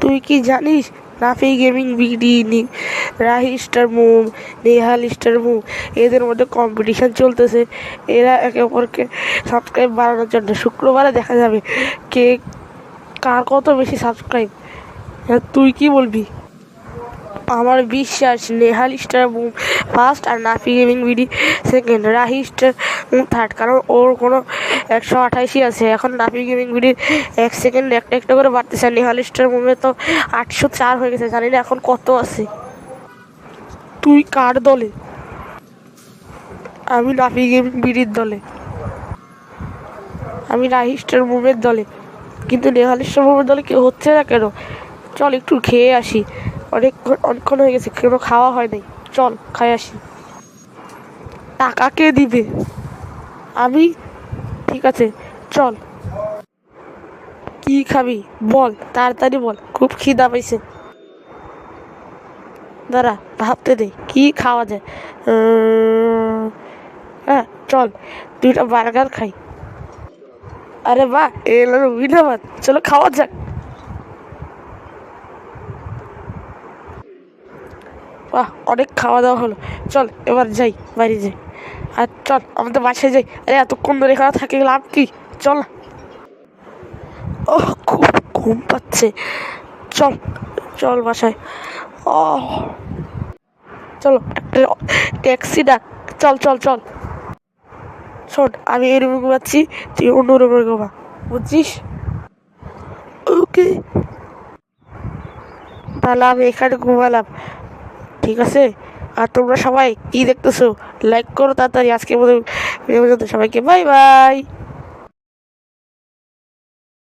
তুই কি জানিস Rafi gaming BD Rahi star move Nehal star move এদের মধ্যে কম্পিটিশন চলতেছে। এরা একে অপরকে সাবস্ক্রাইব বাড়ানোর জন্য শুক্রবারে দেখা যাবে কে কার কত বেশি সাবস্ক্রাইব। তুই কি বলবি? আমার বিশ্বাস নেহাল স্টার মুভ ফার্স্ট আর Nafi gaming BD second, Rahi star third, কারণ ওর কোনো 128ই আছে। এখন নাফি গেমিং বিডির 1 সেকেন্ড একটা একটা করে বাড়তেছে, আর নেহাল স্টার মুভে তো 804 হয়ে গেছে, জানি না এখন কত আছে। তুই কার দলে? আমি নাফি গেমিং বিডির দলে। আমি রাহি স্টার মুভের দলে, কিন্তু নেহাল স্টার মুভের দলে কেউ হচ্ছে না কেন? চল একটু খেয়ে আসি, অনেকক্ষণ হয়ে গেছে কেন খাওয়া হয় নাই। চল খাই আসি। টাকা কে দিবে? আমি। ঠিক আছে চল। কি খাবি বল, তাড়াতাড়ি বল, খুব খিদা পাইছে। দাঁড়া ভাবতে দে কি খাওয়া যায়। হ্যাঁ চল 2টা বার্গার খাই। আরে বাহ, এলো রবিনাবাদ, চলো খাওয়া যাক। বাহ, অনেক খাওয়া দাওয়া হলো, চল এবার যাই, বাড়ি যাই। আর চল আমাদের বাসায় যাই। আরে এতক্ষণ ধরে এখানে থাকে লাভ কি, চল। ও খুব ঘুম পাচ্ছে, চল চল বাসায়। ও চলো একটা ট্যাক্সি ডাক, চল চল চল। শোন, আমি এই রুমে ঘুমাচ্ছি, তুই অন্য রুমে ঘুমা, বুঝছিস? ওকে, তাহলে আমি এখানে ঘুমালাম, ঠিক আছে? আর তোমরা সবাই কি দেখতেছো লাইক করো তাড়াতাড়ি। আজকে পর্যন্ত সবাইকে বাই বাই।